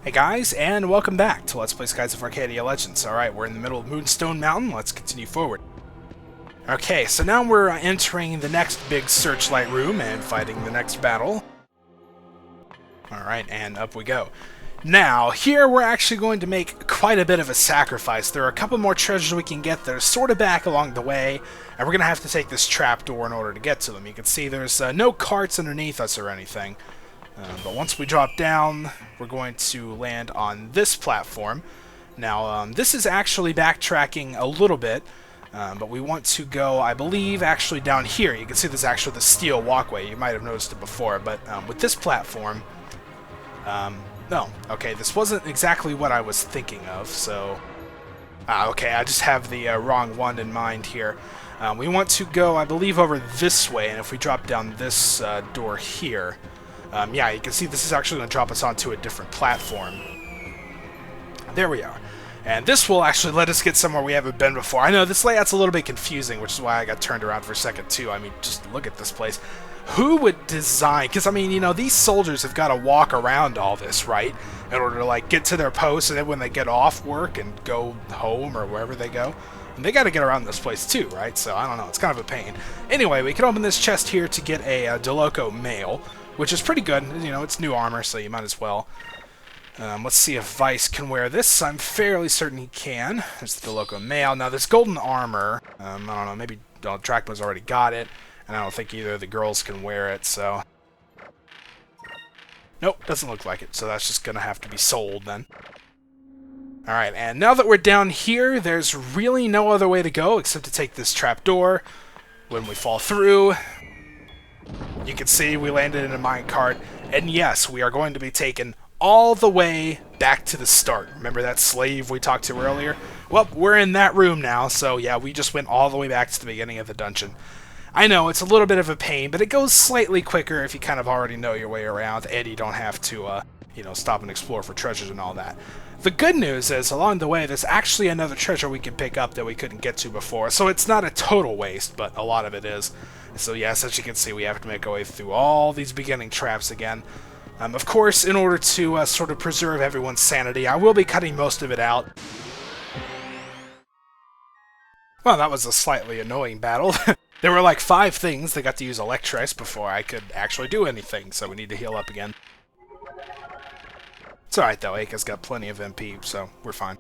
Hey guys, and welcome back to Let's Play Skies of Arcadia Legends. Alright, we're in the middle of Moonstone Mountain. Let's continue forward. Okay, so now we're entering the next big searchlight room and fighting the next battle. Alright, and up we go. Now, here we're actually going to make quite a bit of a sacrifice. There are a couple more treasures we can get that are sort of back along the way, and we're going to have to take this trapdoor in order to get to them. You can see there's no carts underneath us or anything. But once we drop down, we're going to land on this platform. Now, this is actually backtracking a little bit, but we want to go, I believe, actually down here. You can see there's actually the steel walkway. You might have noticed it before, but with this platform... no, okay, this wasn't exactly what I was thinking of, so... okay, I just have the wrong one in mind here. We want to go, I believe, over this way, and if we drop down this door here... yeah, you can see this is actually going to drop us onto a different platform. There we are. And this will actually let us get somewhere we haven't been before. I know this layout's a little bit confusing, which is why I got turned around for a second, too. I mean, just look at this place. Who would design... Because, I mean, you know, these soldiers have got to walk around all this, right? In order to, like, get to their posts, and then when they get off work and go home or wherever they go... And they got to get around this place, too, right? So, I don't know. It's kind of a pain. Anyway, we can open this chest here to get a Loco mail, which is pretty good. You know, it's new armor, so you might as well. Let's see if Vice can wear this. I'm fairly certain he can. There's the Loco mail. Now, this golden armor, I don't know, maybe Drachma's already got it, and I don't think either of the girls can wear it, so... Nope, doesn't look like it, so that's just going to have to be sold, then. Alright, and now that we're down here, there's really no other way to go except to take this trapdoor. When we fall through... You can see we landed in a minecart, and yes, we are going to be taken all the way back to the start. Remember that slave we talked to earlier? Well, we're in that room now, so yeah, we just went all the way back to the beginning of the dungeon. I know, it's a little bit of a pain, but it goes slightly quicker if you kind of already know your way around, and you don't have to, you know, stop and explore for treasures and all that. The good news is, along the way, there's actually another treasure we can pick up that we couldn't get to before, so it's not a total waste, but a lot of it is. So yes, as you can see, we have to make our way through all these beginning traps again. Of course, in order to sort of preserve everyone's sanity, I will be cutting most of it out. Well, that was a slightly annoying battle. There were like 5 things that got to use Electrice before I could actually do anything, so we need to heal up again. It's alright though, Aka's got plenty of MP, so we're fine.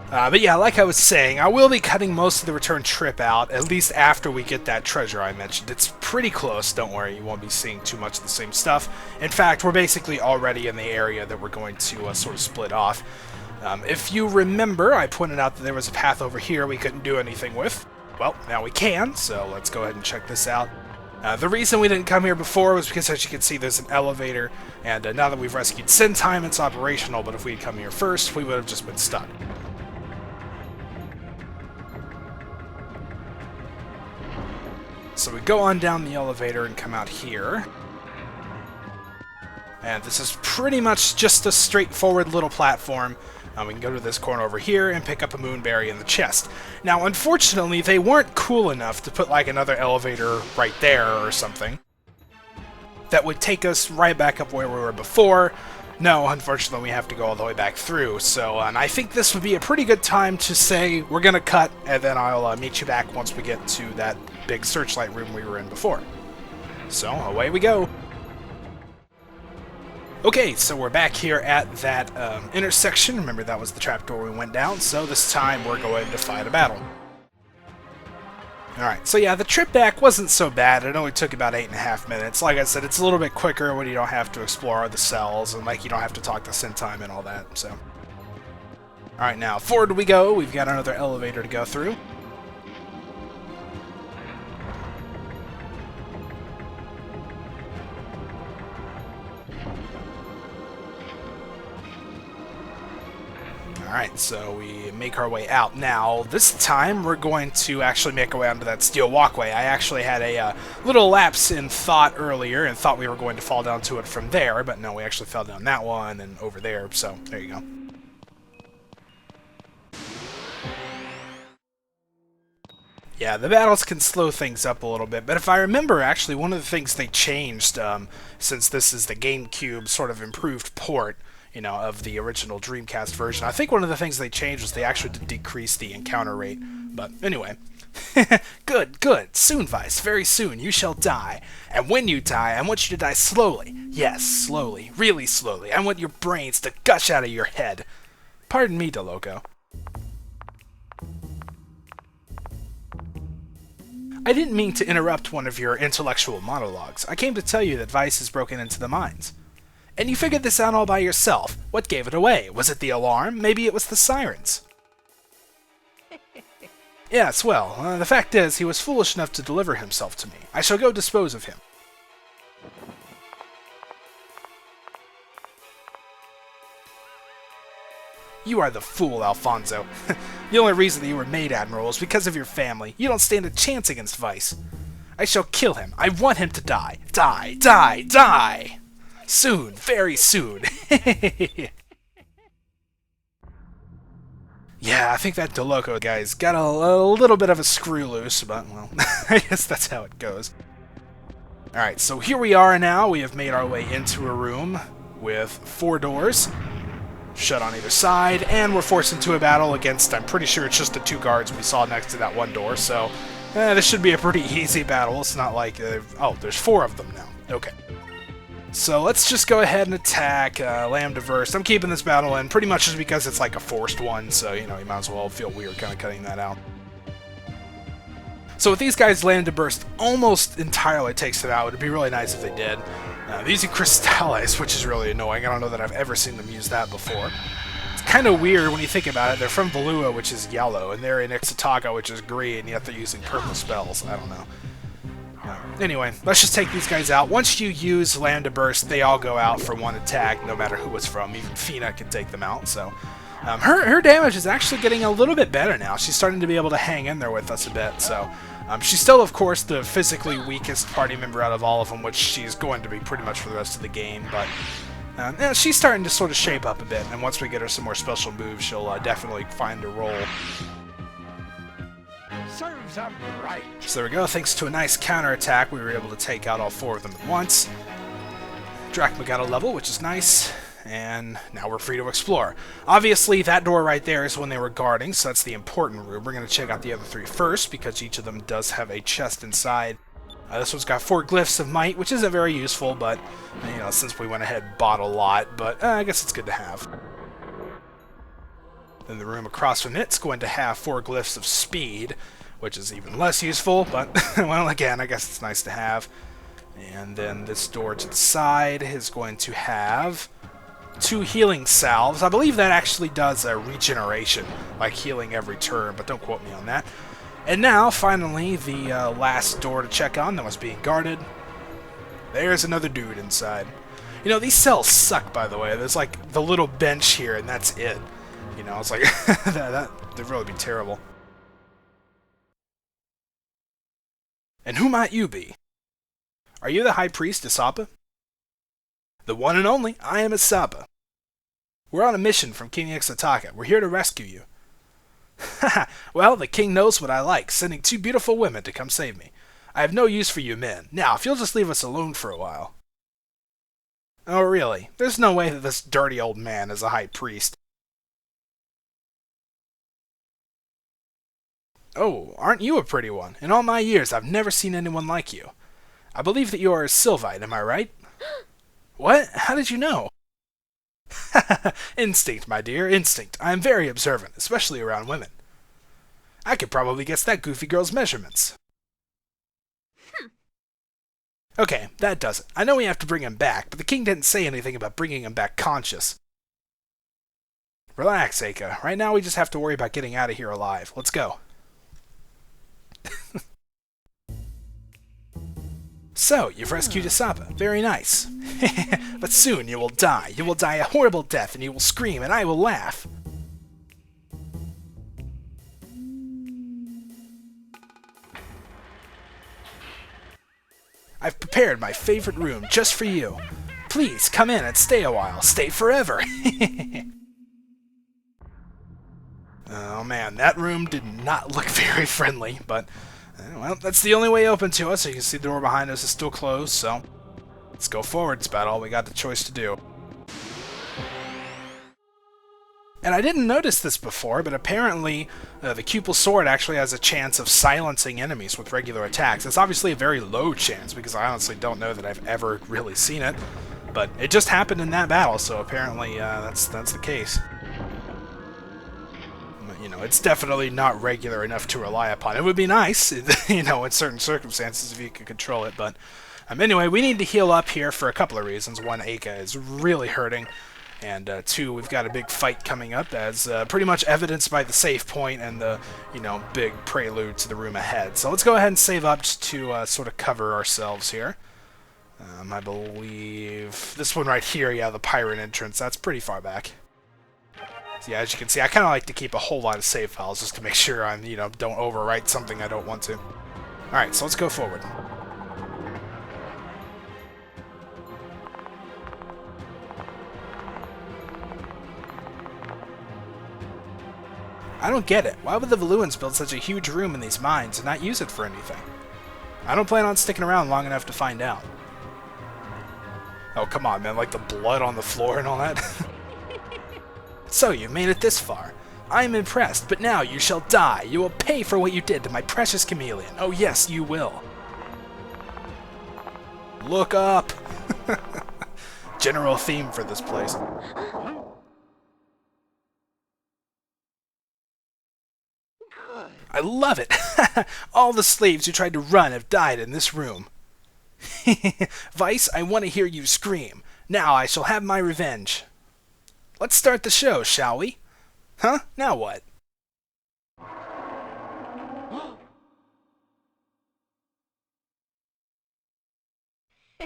But yeah, like I was saying, I will be cutting most of the return trip out, at least after we get that treasure I mentioned. It's pretty close, don't worry, you won't be seeing too much of the same stuff. In fact, we're basically already in the area that we're going to sort of split off. If you remember, I pointed out that there was a path over here we couldn't do anything with. Well, now we can, so let's go ahead and check this out. The reason we didn't come here before was because, as you can see, there's an elevator, and now that we've rescued Sentime, it's operational, but if we had come here first, we would have just been stuck. So we go on down the elevator and come out here. And this is pretty much just a straightforward little platform. We can go to this corner over here and pick up a moonberry in the chest. Now, unfortunately, they weren't cool enough to put like another elevator right there or something that would take us right back up where we were before. No, unfortunately, we have to go all the way back through. So, and I think this would be a pretty good time to say we're going to cut, and then I'll meet you back once we get to that big searchlight room we were in before. So, away we go. Okay, so we're back here at that intersection. Remember, that was the trapdoor we went down, so this time we're going to fight a battle. Alright, so yeah, the trip back wasn't so bad. It only took about 8.5 minutes. Like I said, it's a little bit quicker when you don't have to explore the cells, and like you don't have to talk to Sentime and all that, so. Alright, now, forward we go. We've got another elevator to go through. Alright, so we make our way out. Now, this time we're going to actually make our way onto that steel walkway. I actually had a little lapse in thought earlier and thought we were going to fall down to it from there, but no, we actually fell down that one and over there, so there you go. Yeah, the battles can slow things up a little bit, but if I remember, actually, one of the things they changed, since this is the GameCube sort of improved port, of the original Dreamcast version, I think one of the things they changed was they actually did decrease the encounter rate. But anyway. Good, good. Soon, Vice, very soon, you shall die. And when you die, I want you to die slowly. Yes, slowly. Really slowly. I want your brains to gush out of your head. Pardon me, Loco. I didn't mean to interrupt one of your intellectual monologues. I came to tell you that Vice has broken into the mines. And you figured this out all by yourself. What gave it away? Was it the alarm? Maybe it was the sirens. Yes, well, the fact is, he was foolish enough to deliver himself to me. I shall go dispose of him. You are the fool, Alfonso. The only reason that you were made Admiral is because of your family. You don't stand a chance against Vice. I shall kill him. I want him to die. Die, die, die! Soon, very soon. Yeah, I think that Loco guy's got a little bit of a screw loose, but, well, I guess that's how it goes. Alright, so here we are now. We have made our way into a room with 4 doors, shut on either side, and we're forced into a battle against, I'm pretty sure it's just the 2 guards we saw next to that one door, so this should be a pretty easy battle. It's not like, oh, there's 4 of them now. Okay. So let's just go ahead and attack Lambda Burst. I'm keeping this battle in pretty much just because it's like a forced one, so, you might as well feel weird kind of cutting that out. So with these guys, Lambda Burst almost entirely takes it out. It'd be really nice if they did. They're using Crystallize, which is really annoying. I don't know that I've ever seen them use that before. It's kind of weird when you think about it. They're from Valua, which is yellow, and they're in Ixtataca, which is green, yet they're using purple spells. I don't know. Anyway, let's just take these guys out. Once you use Lambda Burst, they all go out for one attack, no matter who it's from. Even Fina can take them out, so... her damage is actually getting a little bit better now. She's starting to be able to hang in there with us a bit, so... she's still, of course, the physically weakest party member out of all of them, which she's going to be pretty much for the rest of the game, but... yeah, she's starting to sort of shape up a bit, and once we get her some more special moves, she'll definitely find a role. Serves them right. So there we go. Thanks to a nice counterattack, we were able to take out all 4 of them at once. Drachma got a level, which is nice, and now we're free to explore. Obviously, that door right there is when they were guarding, so that's the important room. We're going to check out the other 3 first, because each of them does have a chest inside. This one's got 4 glyphs of might, which isn't very useful, but, since we went ahead and bought a lot, but I guess it's good to have. Then the room across from it's going to have 4 glyphs of speed, which is even less useful, but, well, again, I guess it's nice to have. And then this door to the side is going to have 2 healing salves. I believe that actually does a regeneration, like healing every turn, but don't quote me on that. And now, finally, the last door to check on that was being guarded. There's another dude inside. These cells suck, by the way. There's, like, the little bench here, and that's it. It's like, that'd really be terrible. And who might you be? Are you the High Priest, Isapa? The one and only, I am Isapa. We're on a mission from King Ixtataca. We're here to rescue you. Haha, well, the king knows what I like, sending 2 beautiful women to come save me. I have no use for you men. Now, if you'll just leave us alone for a while. Oh, really? There's no way that this dirty old man is a High Priest. Oh, aren't you a pretty one? In all my years, I've never seen anyone like you. I believe that you are a Sylvite, am I right? What? How did you know? Instinct, my dear, instinct. I am very observant, especially around women. I could probably guess that goofy girl's measurements. Okay, that does it. I know we have to bring him back, but the king didn't say anything about bringing him back conscious. Relax, Eika. Right now we just have to worry about getting out of here alive. Let's go. So, you've rescued Isapa. Very nice. But soon you will die. You will die a horrible death, and you will scream, and I will laugh. I've prepared my favorite room just for you. Please, come in and stay a while. Stay forever. Oh man, that room did not look very friendly, but well, that's the only way open to us. So you can see the door behind us is still closed, so let's go forward. It's about all we got the choice to do. And I didn't notice this before, but apparently the Cupel Sword actually has a chance of silencing enemies with regular attacks. It's obviously a very low chance, because I honestly don't know that I've ever really seen it. But it just happened in that battle, so apparently that's the case. You know, it's definitely not regular enough to rely upon. It would be nice, you know, in certain circumstances if you could control it, but anyway, we need to heal up here for a couple of reasons. One, Aka is really hurting, and two, we've got a big fight coming up, as pretty much evidenced by the save point and the, you know, big prelude to the room ahead. So let's go ahead and save up just to sort of cover ourselves here. I believe this one right here, yeah, the pirate entrance, that's pretty far back. So yeah, as you can see, I kind of like to keep a whole lot of save files just to make sure I'm, you know, don't overwrite something I don't want to. Alright, so let's go forward. I don't get it. Why would the Valuans build such a huge room in these mines and not use it for anything? I don't plan on sticking around long enough to find out. Oh, come on, man, like the blood on the floor and all that. So, you've made it this far. I am impressed, but now you shall die. You will pay for what you did to my precious chameleon. Oh yes, you will. Look up! General theme for this place. I love it! All the slaves who tried to run have died in this room. Vice, I want to hear you scream. Now I shall have my revenge. Let's start the show, shall we? Huh? Now what?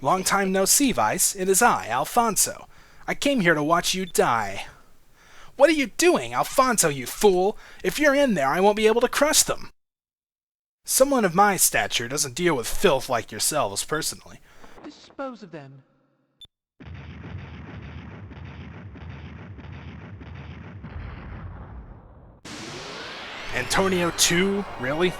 Long time no see, Vice. It is I, Alfonso. I came here to watch you die. What are you doing, Alfonso, you fool? If you're in there, I won't be able to crush them. Someone of my stature doesn't deal with filth like yourselves personally. Dispose of them. Antonio 2? Really?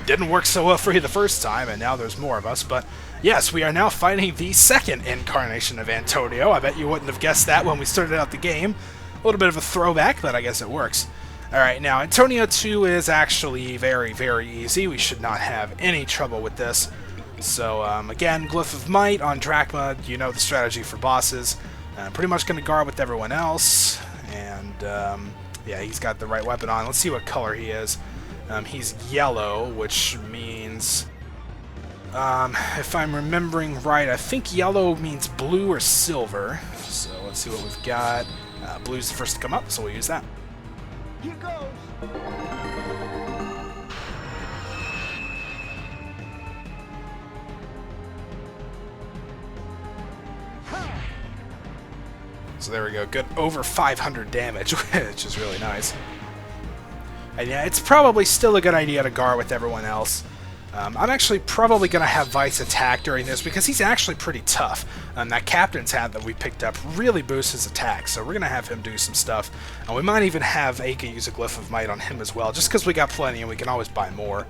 Didn't work so well for you the first time, and now there's more of us, but yes, we are now fighting the second incarnation of Antonio. I bet you wouldn't have guessed that when we started out the game. A little bit of a throwback, but I guess it works. Alright, now Antonio 2 is actually very, very easy. We should not have any trouble with this. So, again, Glyph of Might on Drachma, you know the strategy for bosses. Pretty much going to guard with everyone else, and yeah, he's got the right weapon on. Let's see what color he is. He's yellow, which means, if I'm remembering right, I think yellow means blue or silver. So let's see what we've got. Blue's the first to come up, so we'll use that. Here goes. So there we go, good over 500 damage, which is really nice. And yeah, it's probably still a good idea to guard with everyone else. I'm actually probably going to have Vice attack during this because he's actually pretty tough. That Captain's Hat that we picked up really boosts his attack, so we're going to have him do some stuff. And we might even have Aka use a Glyph of Might on him as well, just because we got plenty and we can always buy more.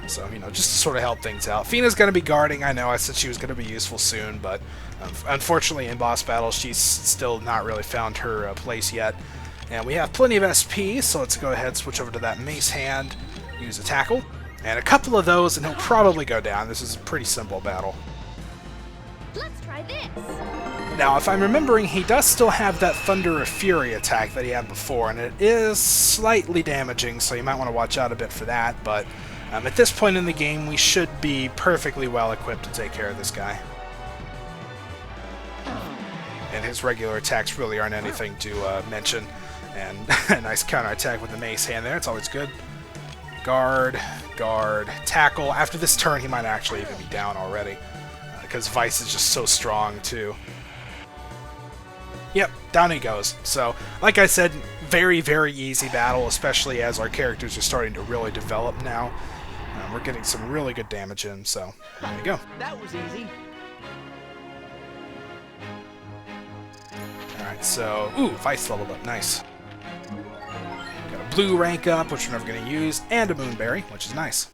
So, you know, just to sort of help things out. Fina's going to be guarding. I know I said she was going to be useful soon, but unfortunately in boss battles she's still not really found her place yet. And we have plenty of SP, so let's go ahead and switch over to that Mace Hand, use a Tackle. And a couple of those, and he'll probably go down. This is a pretty simple battle. Let's try this. Now, if I'm remembering, he does still have that Thunder of Fury attack that he had before, and it is slightly damaging, so you might want to watch out a bit for that. But at this point in the game, we should be perfectly well equipped to take care of this guy. And his regular attacks really aren't anything to mention. And a nice counterattack with the Mace Hand there. It's always good. Guard, guard, tackle. After this turn, he might actually even be down already, because Vice is just so strong, too. Yep, down he goes. So, like I said, very, very easy battle, especially as our characters are starting to really develop now. We're getting some really good damage in, so there you go. That was easy. Alright, so, ooh, Vice leveled up, nice. blue rank up, which we're never going to use, and a moonberry, which is nice.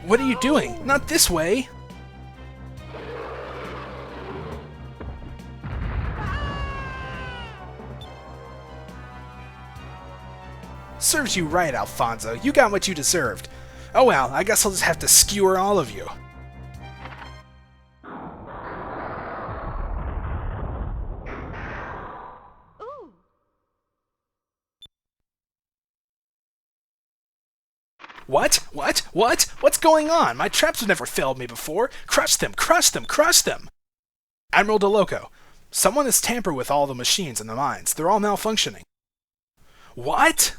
What are you doing? Not this way! Serves you right, Alfonso. You got what you deserved. Oh well, I guess I'll just have to skewer all of you. Ooh. What? What? What? What's going on? My traps have never failed me before. Crush them! Crush them! Crush them! Admiral de Loco, someone has tampered with all the machines in the mines. They're all malfunctioning. What?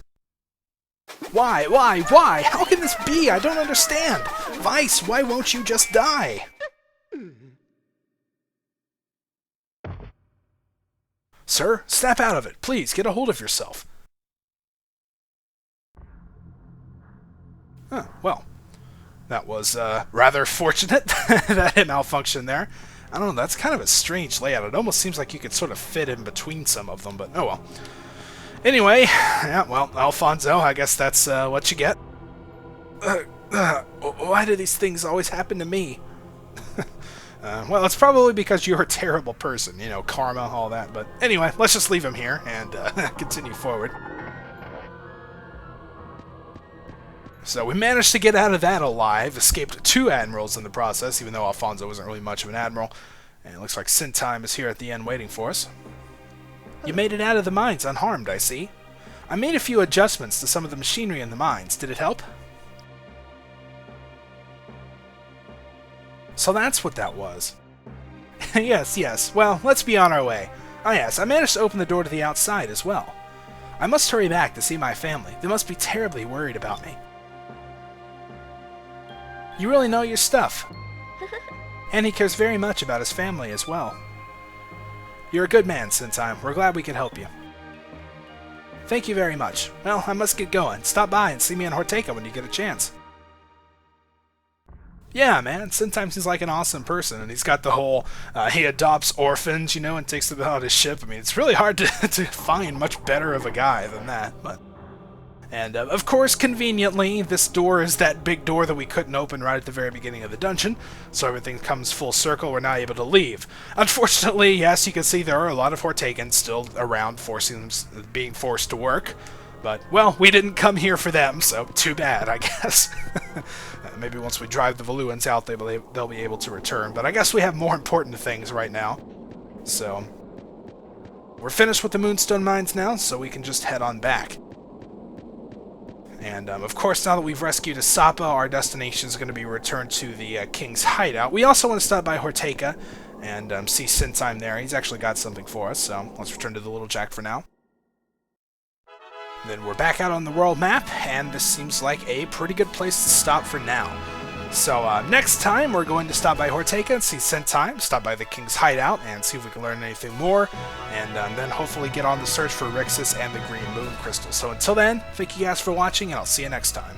Why? Why? Why? How can this be? I don't understand. Vice, why won't you just die? Sir, snap out of it. Please, get a hold of yourself. Huh, well, that was rather fortunate that it malfunctioned there. I don't know, that's kind of a strange layout. It almost seems like you could sort of fit in between some of them, but oh well. Anyway, yeah, well, Alfonso, I guess that's what you get. Why do these things always happen to me? Well, it's probably because you're a terrible person, you know, karma, all that. But anyway, let's just leave him here and continue forward. So we managed to get out of that alive, escaped 2 admirals in the process, even though Alfonso wasn't really much of an admiral. And it looks like Sintime is here at the end waiting for us. You made it out of the mines unharmed, I see. I made a few adjustments to some of the machinery in the mines. Did it help? So that's what that was. Yes, yes. Well, let's be on our way. Oh yes, I managed to open the door to the outside as well. I must hurry back to see my family. They must be terribly worried about me. You really know your stuff. And he cares very much about his family as well. You're a good man, Sintime. We're glad we could help you. Thank you very much. Well, I must get going. Stop by and see me on Horteka when you get a chance. Yeah, man, Sintime seems like an awesome person, and he's got the whole, he adopts orphans, you know, and takes them on his ship. I mean, it's really hard to find much better of a guy than that, but... And, of course, conveniently, this door is that big door that we couldn't open right at the very beginning of the dungeon, so everything comes full circle, we're now able to leave. Unfortunately, yes, you can see there are a lot of Hortekans still around, being forced to work, but, well, we didn't come here for them, so too bad, I guess. Maybe once we drive the Valuans out, they'll be able to return, but I guess we have more important things right now. So, we're finished with the Moonstone Mines now, so we can just head on back. And, of course, now that we've rescued Asapa, our destination is going to be returned to the King's Hideout. We also want to stop by Horteka and see Sintime there. He's actually got something for us, so let's return to the Little Jack for now. Then we're back out on the world map, and this seems like a pretty good place to stop for now. So, next time, we're going to stop by Horteka and see Sintime, stop by the King's Hideout, and see if we can learn anything more, and then hopefully get on the search for Rixus and the Green Moon Crystal. So until then, thank you guys for watching, and I'll see you next time.